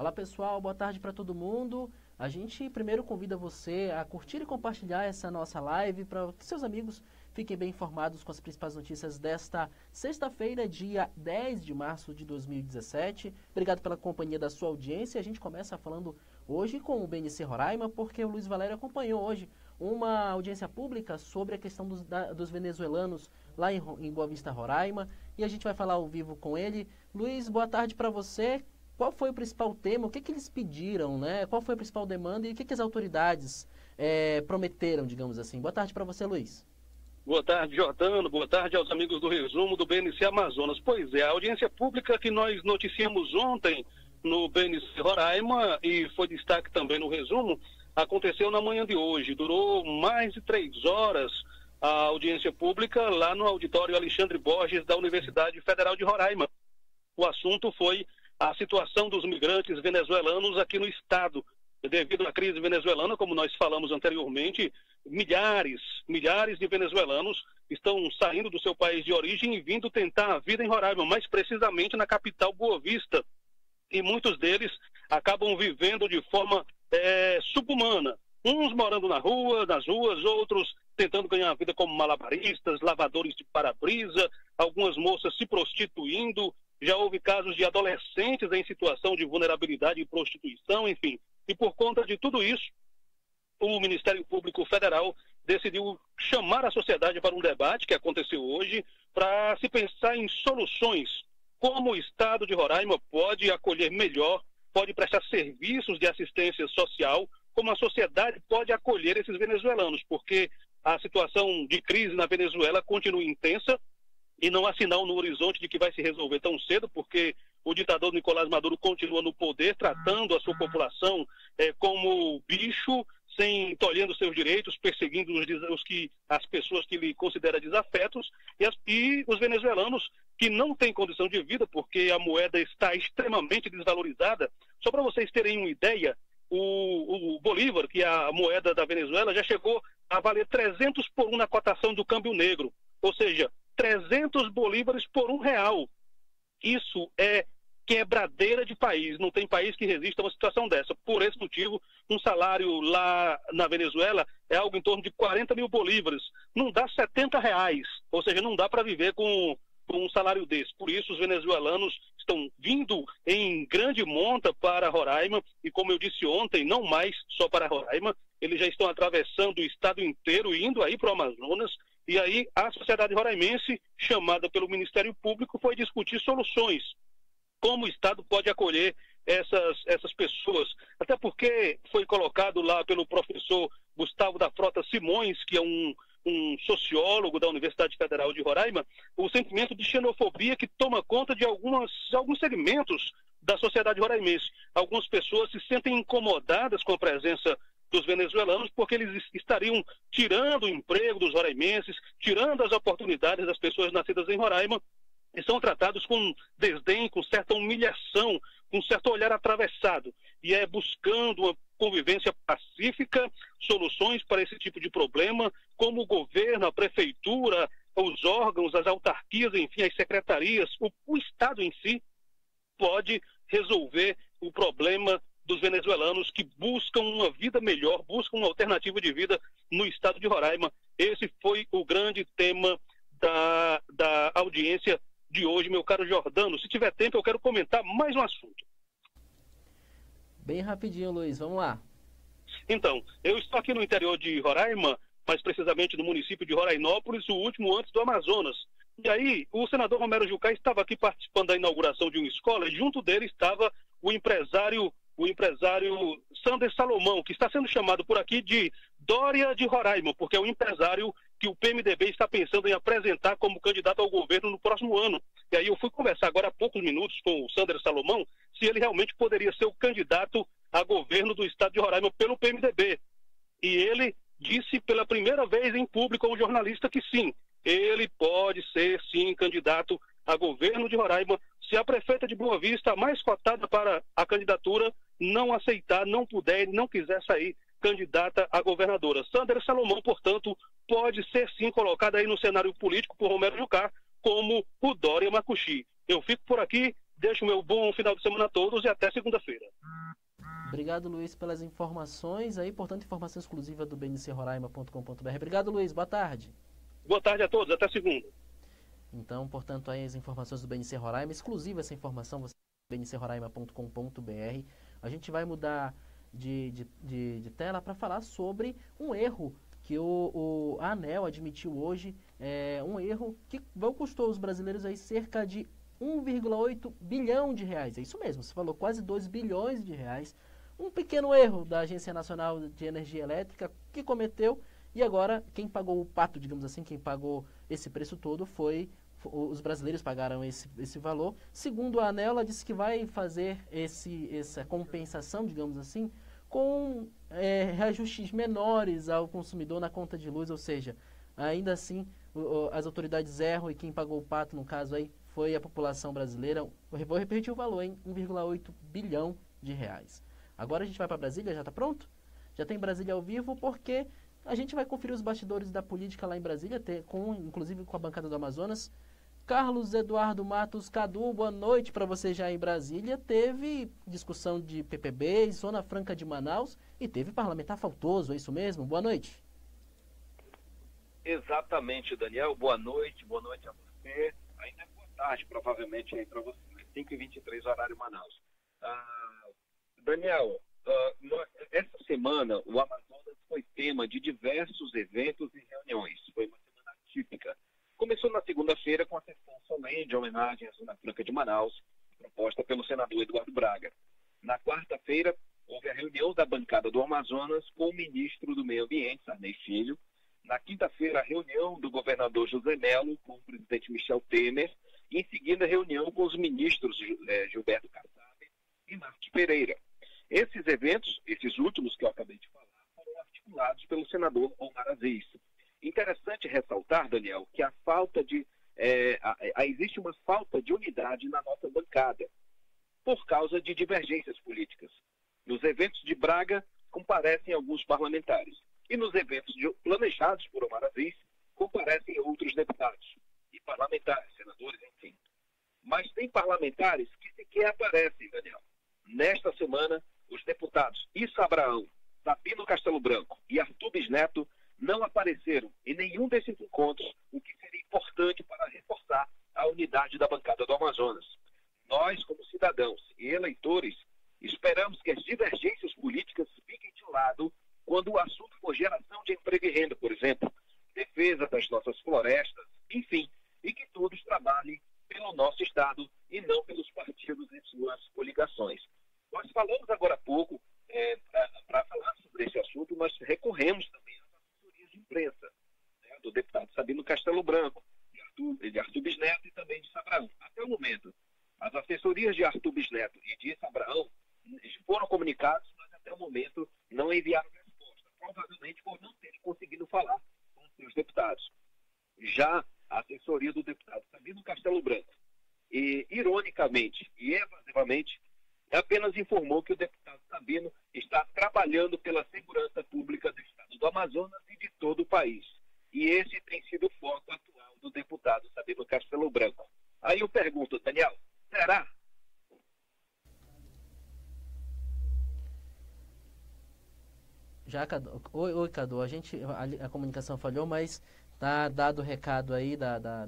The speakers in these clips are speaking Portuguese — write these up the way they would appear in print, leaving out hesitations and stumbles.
Olá pessoal, boa tarde para todo mundo. A gente primeiro convida você a curtir e compartilhar essa nossa live para que seus amigos fiquem bem informados com as principais notícias desta sexta-feira, dia 10 de março de 2017. Obrigado pela companhia da sua audiência. A gente começa falando hoje com o BNC Roraima, porque o Luiz Valério acompanhou hoje uma audiência pública sobre a questão dos venezuelanos lá em Boa Vista, Roraima, e a gente vai falar ao vivo com ele. Luiz, boa tarde para você. Qual foi o principal tema? O que eles pediram, né? Qual foi a principal demanda e o que as autoridades prometeram, digamos assim? Boa tarde para você, Luiz. Boa tarde, Jordano. Boa tarde aos amigos do resumo do BNC Amazonas. Pois é, a audiência pública que nós noticiamos ontem no BNC Roraima e foi destaque também no resumo, aconteceu na manhã de hoje. Durou mais de 3 horas a audiência pública lá no auditório Alexandre Borges da Universidade Federal de Roraima. O assunto foi a situação dos migrantes venezuelanos aqui no estado. Devido à crise venezuelana, como nós falamos anteriormente, milhares de venezuelanos estão saindo do seu país de origem e vindo tentar a vida em Roraima, mais precisamente na capital Boa Vista. E muitos deles acabam vivendo de forma subhumana. Uns morando nas ruas, outros tentando ganhar a vida como malabaristas, lavadores de para-brisa, algumas moças se prostituindo. Já houve casos de adolescentes em situação de vulnerabilidade e prostituição, enfim. E por conta de tudo isso, o Ministério Público Federal decidiu chamar a sociedade para um debate que aconteceu hoje para se pensar em soluções. Como o estado de Roraima pode acolher melhor, pode prestar serviços de assistência social, como a sociedade pode acolher esses venezuelanos, porque a situação de crise na Venezuela continua intensa, e não há sinal no horizonte de que vai se resolver tão cedo, porque o ditador Nicolás Maduro continua no poder, tratando a sua população como bicho, tolhendo seus direitos, perseguindo as pessoas que ele considera desafetos, e os venezuelanos que não têm condição de vida, porque a moeda está extremamente desvalorizada. Só para vocês terem uma ideia, o Bolívar, que é a moeda da Venezuela, já chegou a valer 300 por 1 na cotação do câmbio negro, ou seja, 300 bolívares por R$1. Isso é quebradeira de país. Não tem país que resista a uma situação dessa. Por esse motivo, um salário lá na Venezuela é algo em torno de 40 mil bolívares. Não dá R$70. Ou seja, não dá para viver com um salário desse. Por isso, os venezuelanos estão vindo em grande monta para Roraima. E como eu disse ontem, não mais só para Roraima. Eles já estão atravessando o estado inteiro, indo aí para o Amazonas. E aí a sociedade roraimense, chamada pelo Ministério Público, foi discutir soluções. Como o Estado pode acolher essas pessoas. Até porque foi colocado lá pelo professor Gustavo da Frota Simões, que é um sociólogo da Universidade Federal de Roraima, o sentimento de xenofobia que toma conta de alguns segmentos da sociedade roraimense. Algumas pessoas se sentem incomodadas com a presença dos venezuelanos, porque eles estariam tirando o emprego dos roraimenses, tirando as oportunidades das pessoas nascidas em Roraima, e são tratados com desdém, com certa humilhação, com certo olhar atravessado, e é buscando uma convivência pacífica, soluções para esse tipo de problema, como o governo, a prefeitura, os órgãos, as autarquias, enfim, as secretarias, o Estado em si pode resolver o problema dos venezuelanos que buscam uma vida melhor, buscam uma alternativa de vida no estado de Roraima. Esse foi o grande tema da audiência de hoje, meu caro Jordano. Se tiver tempo, eu quero comentar mais um assunto. Bem rapidinho, Luiz, vamos lá. Então, eu estou aqui no interior de Roraima, mais precisamente no município de Rorainópolis, o último antes do Amazonas. E aí, o senador Romero Jucá estava aqui participando da inauguração de uma escola, e junto dele estava o empresário Sander Salomão, que está sendo chamado por aqui de Dória de Roraima, porque é um empresário que o PMDB está pensando em apresentar como candidato ao governo no próximo ano. E aí eu fui conversar agora há poucos minutos com o Sander Salomão se ele realmente poderia ser o candidato a governo do estado de Roraima pelo PMDB. E ele disse pela primeira vez em público a um jornalista que sim, ele pode ser sim candidato a governo de Roraima, se a prefeita de Boa Vista, a mais cotada para a candidatura, não aceitar, não puder, não quiser sair candidata a governadora. Sander Salomão, portanto, pode ser sim colocada aí no cenário político por Romero Jucá como o Dória Macuxi. Eu fico por aqui, Deixo o meu bom final de semana a todos e até segunda-feira. Obrigado, Luiz, pelas informações aí, portanto, informação exclusiva do bncroraima.com.br. Obrigado, Luiz. Boa tarde. Boa tarde a todos, até segunda. Então, portanto, aí as informações do BNC Roraima, exclusiva essa informação, você bncroraima.com.br. A gente vai mudar de tela para falar sobre um erro que a ANEEL admitiu hoje, um erro que custou aos brasileiros aí cerca de 1,8 bilhão de reais. É isso mesmo, você falou quase 2 bilhões de reais. Um pequeno erro da Agência Nacional de Energia Elétrica que cometeu, e agora quem pagou o pato, digamos assim, quem pagou esse preço todo os brasileiros pagaram esse valor. Segundo a ANEEL, ela disse que vai fazer essa compensação, digamos assim, com reajustes menores ao consumidor na conta de luz, ou seja, ainda assim as autoridades erram e quem pagou o pato, no caso aí, foi a população brasileira. Vou repetir o valor, hein? 1,8 bilhão de reais. Agora a gente vai para Brasília, já está pronto? Já tem Brasília ao vivo, porque a gente vai conferir os bastidores da política lá em Brasília, inclusive com a bancada do Amazonas. Carlos Eduardo Matos Cadu, boa noite para você já em Brasília. Teve discussão de PPB, Zona Franca de Manaus, e teve parlamentar faltoso, é isso mesmo? Boa noite. Exatamente, Daniel. Boa noite a você. Ainda é boa tarde, provavelmente, aí para você. 5h23, horário Manaus. Daniel, essa semana o Amazonas foi tema de diversos eventos e reuniões. Foi uma semana típica. Começou na segunda-feira com a sessão solene de homenagem à Zona Franca de Manaus, proposta pelo senador Eduardo Braga. Na quarta-feira, houve a reunião da bancada do Amazonas com o ministro do Meio Ambiente, Sarney Filho. Na quinta-feira, a reunião do governador José Mello com o presidente Michel Temer. E, em seguida, a reunião com os ministros Gilberto Kassab e Marcos Pereira. Esses eventos, esses últimos que eu acabei de falar, foram articulados pelo senador Omar Aziz. Interessante ressaltar, Daniel, que existe uma falta de unidade na nossa bancada por causa de divergências políticas. Nos eventos de Braga, comparecem alguns parlamentares. E nos eventos planejados por Omar Aziz, comparecem outros deputados e parlamentares, senadores, enfim. Mas tem parlamentares que sequer aparecem, Daniel. Nesta semana, os deputados Issa Abraão, Sabino Castelo Branco e Arthur Bisneto não apareceram em nenhum desses encontros, o que seria importante para reforçar a unidade da bancada do Amazonas. Nós, como cidadãos e eleitores, esperamos que as divergências políticas fiquem de lado quando o assunto for geração de emprego e renda, por exemplo, defesa das nossas florestas, enfim, e que todos trabalhem pelo nosso Estado e não pelos partidos e suas coligações. Nós falamos agora há pouco para falar sobre esse assunto, mas recorremos também às assessorias de imprensa, né, do deputado Sabino Castelo Branco, de Arthur Bisneto e também de Issa Abraão. Até o momento, as assessorias de Arthur Bisneto e de Issa Abraão foram comunicados, mas até o momento não enviaram resposta, provavelmente por não terem conseguido falar com os seus deputados. Já a assessoria do deputado Sabino Castelo Branco, ironicamente e evasivamente, apenas informou que o deputado Sabino está trabalhando pela segurança pública do Estado do Amazonas e de todo o país. E esse tem sido o foco atual do deputado Sabino Castelo Branco. Aí eu pergunto, Daniel, será? Já, Cadu. Oi, Cadu. A comunicação falhou, mas tá dado o recado aí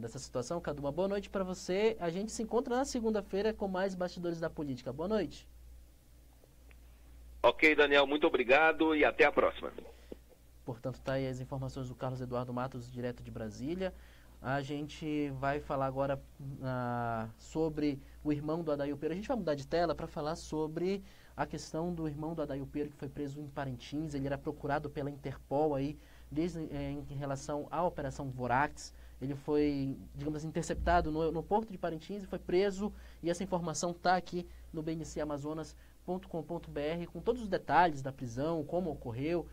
dessa situação. Cadu, uma boa noite para você. A gente se encontra na segunda-feira com mais bastidores da política. Boa noite. Ok, Daniel, muito obrigado e até a próxima. Portanto, tá aí as informações do Carlos Eduardo Matos, direto de Brasília. A gente vai falar agora sobre o irmão do Adailpeiro. A gente vai mudar de tela para falar sobre a questão do irmão do Adailpeiro que foi preso em Parintins. Ele era procurado pela Interpol aí, em relação à Operação Vorax. Ele foi, digamos assim, interceptado no porto de Parintins e foi preso. E essa informação está aqui no bncamazonas.com.br com todos os detalhes da prisão, como ocorreu,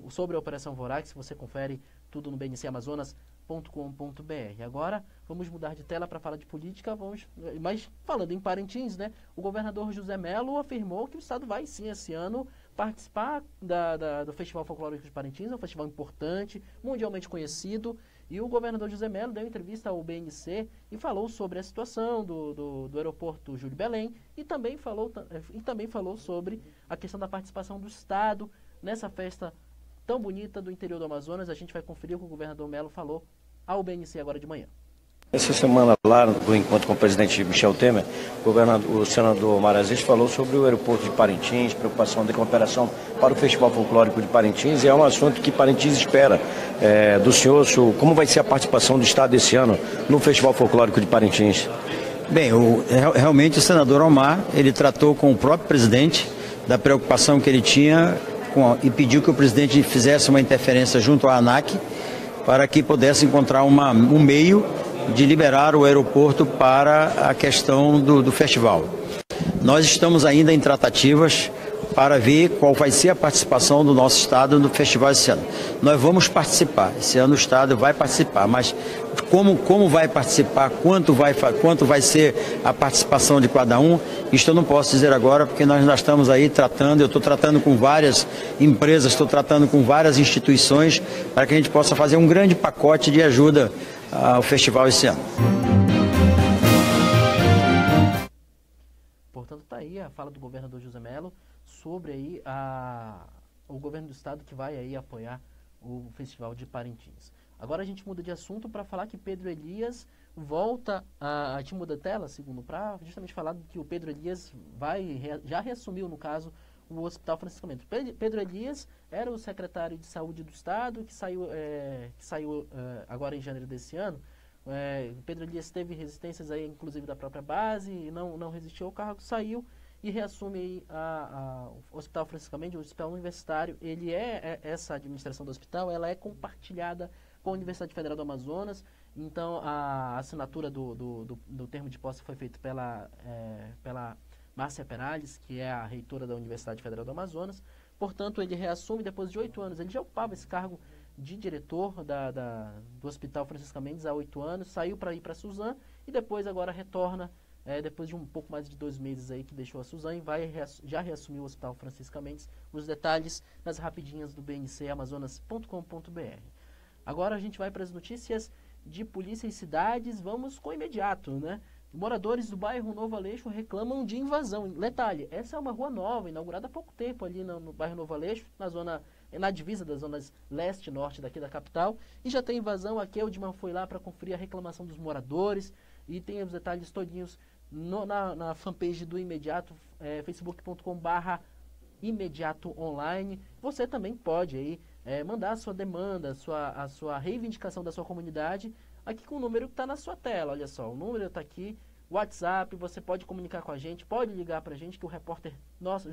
sobre a Operação Vorax. Você confere tudo no bncamazonas.com.br. Agora vamos mudar de tela para falar de política, mas falando em Parintins, né? O governador José Mello afirmou que o estado vai sim esse ano participar do Festival Folclórico de Parintins. É um festival importante, mundialmente conhecido, E o governador José Mello deu entrevista ao BNC e falou sobre a situação do aeroporto Júlio Belém e também falou sobre a questão da participação do Estado nessa festa tão bonita do interior do Amazonas. A gente vai conferir o que o governador Mello falou ao BNC agora de manhã. Essa semana lá, no encontro com o presidente Michel Temer, o senador Marazes falou sobre o aeroporto de Parintins, preocupação de cooperação para o Festival Folclórico de Parintins, e é um assunto que Parintins espera do senhor, como vai ser a participação do Estado esse ano no Festival Folclórico de Parintins? Bem, realmente o senador Omar, ele tratou com o próprio presidente da preocupação que ele tinha e pediu que o presidente fizesse uma interferência junto à ANAC para que pudesse encontrar um meio de liberar o aeroporto para a questão do festival. Nós estamos ainda em tratativas para ver qual vai ser a participação do nosso Estado no festival esse ano. Nós vamos participar, esse ano o Estado vai participar, mas como vai participar, quanto vai ser a participação de cada um, isto eu não posso dizer agora, porque nós estamos aí tratando, eu estou tratando com várias empresas, estou tratando com várias instituições, para que a gente possa fazer um grande pacote de ajuda ao festival esse ano. Portanto, está aí a fala do governador José Mello sobre aí o governo do estado que vai aí apoiar o Festival de Parintins. Agora a gente muda de assunto para falar que Pedro Elias volta a gente muda a tela, segundo, para justamente falar que o Pedro Elias já reassumiu, no caso, o Hospital Francisco Mendes. Pedro Elias era o secretário de Saúde do Estado, que saiu agora em janeiro desse ano. Pedro Elias teve resistências aí, inclusive da própria base, e não resistiu ao cargo, saiu e reassume aí o Hospital Francisco Mendes, o Hospital Universitário. Ele essa administração do hospital, ela é compartilhada com a Universidade Federal do Amazonas. Então, a assinatura do termo de posse foi feita pela Márcia Perales, que é a reitora da Universidade Federal do Amazonas. Portanto, ele reassume depois de 8 anos. Ele já ocupava esse cargo de diretor do Hospital Francisco Mendes há 8 anos, saiu para ir para a Suzano e depois agora retorna, depois de um pouco mais de 2 meses aí que deixou a Suzano, e já reassumiu o Hospital Francisco Mendes. Os detalhes nas rapidinhas do BNC Amazonas.com.br. Agora a gente vai para as notícias de polícia e cidades. Vamos com imediato, né? Moradores do bairro Novo Aleixo reclamam de invasão. Detalhe, essa é uma rua nova, inaugurada há pouco tempo ali no bairro Novo Aleixo, na divisa das zonas leste e norte daqui da capital. E já tem invasão. A Keldman foi lá para conferir a reclamação dos moradores. E tem os detalhes todinhos na fanpage do Imediato, facebook.com/imediato online. Você também pode aí mandar a sua demanda, a sua reivindicação da sua comunidade, aqui com o número que está na sua tela. Olha só, o número está aqui, WhatsApp, você pode comunicar com a gente, pode ligar para a gente, que os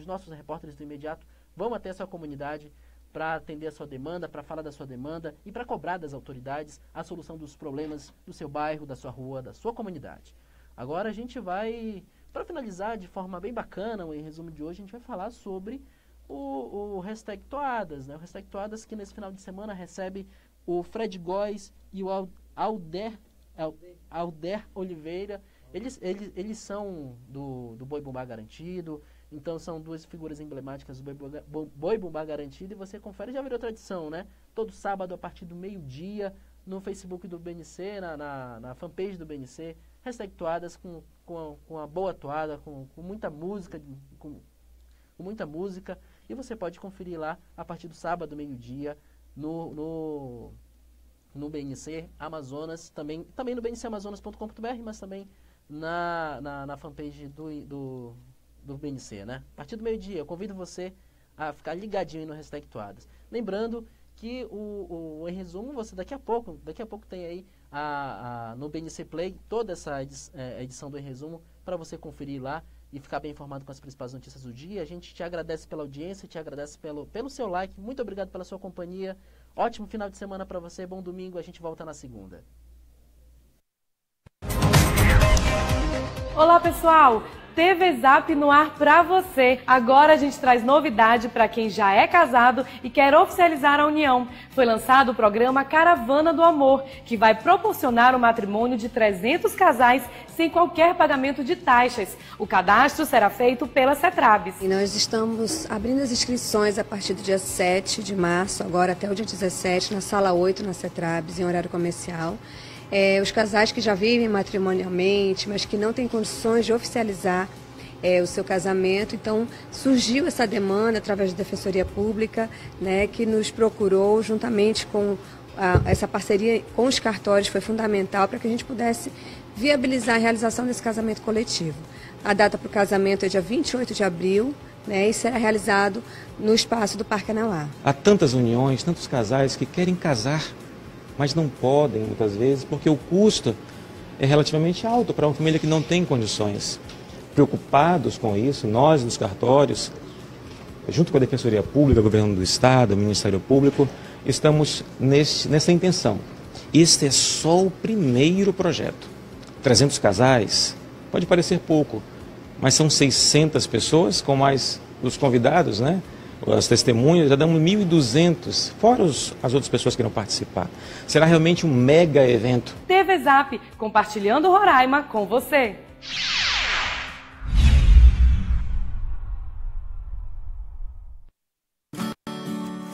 nossos repórteres do Imediato vão até a sua comunidade para atender a sua demanda, para falar da sua demanda e para cobrar das autoridades a solução dos problemas do seu bairro, da sua rua, da sua comunidade. Agora a gente vai, para finalizar de forma bem bacana, em resumo de hoje, a gente vai falar sobre o Hashtag Toadas, né? O Hashtag Toadas, que nesse final de semana recebe o Fred Góes e o Alder Oliveira. Eles são do Boi Bumbá Garantido, então são duas figuras emblemáticas do Boi Bumbá Garantido, e você confere, já virou tradição, né? Todo sábado a partir do meio-dia, no Facebook do BNC, na fanpage do BNC, Hashtag Toadas com a boa toada, com muita música, com muita música, e você pode conferir lá a partir do sábado, meio-dia, no BNC Amazonas, também no bncamazonas.com.br, mas também na fanpage do BNC, né? A partir do meio-dia, eu convido você a ficar ligadinho aí no Hashtag Toadas. Lembrando que em resumo, você daqui a pouco tem aí no BNC Play toda essa edição do Em Resumo para você conferir lá e ficar bem informado com as principais notícias do dia. A gente te agradece pela audiência, te agradece pelo seu like. Muito obrigado pela sua companhia. Ótimo final de semana para você, bom domingo, a gente volta na segunda. Olá pessoal, TV Zap no ar pra você. Agora a gente traz novidade para quem já é casado e quer oficializar a união. Foi lançado o programa Caravana do Amor, que vai proporcionar o matrimônio de 300 casais sem qualquer pagamento de taxas. O cadastro será feito pela Cetrabs. E nós estamos abrindo as inscrições a partir do dia 7 de março, agora até o dia 17, na sala 8, na Cetrabs, em horário comercial. Os casais que já vivem matrimonialmente, mas que não têm condições de oficializar o seu casamento. Então, surgiu essa demanda através da Defensoria Pública, né, que nos procurou juntamente com essa parceria com os cartórios, foi fundamental para que a gente pudesse viabilizar a realização desse casamento coletivo. A data para o casamento é dia 28 de abril, né, e será realizado no espaço do Parque Anauá. Há tantas uniões, tantos casais que querem casar, mas não podem, muitas vezes, porque o custo é relativamente alto para uma família que não tem condições. Preocupados com isso, nós, nos cartórios, junto com a Defensoria Pública, o Governo do Estado, o Ministério Público, estamos nessa intenção. Este é só o primeiro projeto. 300 casais, pode parecer pouco, mas são 600 pessoas, com mais os convidados, né? As testemunhas, já damos 1.200, fora as outras pessoas que irão participar. Será realmente um mega evento. TV Zap, compartilhando Roraima com você.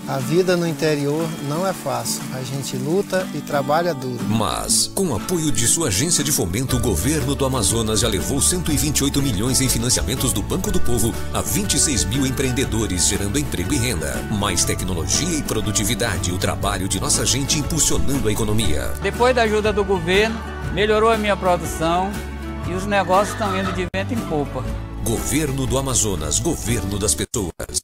A vida no interior não é fácil. A gente luta e trabalha duro. Mas, com o apoio de sua agência de fomento, o governo do Amazonas já levou 128 milhões em financiamentos do Banco do Povo a 26 mil empreendedores, gerando emprego e renda. Mais tecnologia e produtividade, o trabalho de nossa gente impulsionando a economia. Depois da ajuda do governo, melhorou a minha produção e os negócios estão indo de vento em popa. Governo do Amazonas, governo das pessoas.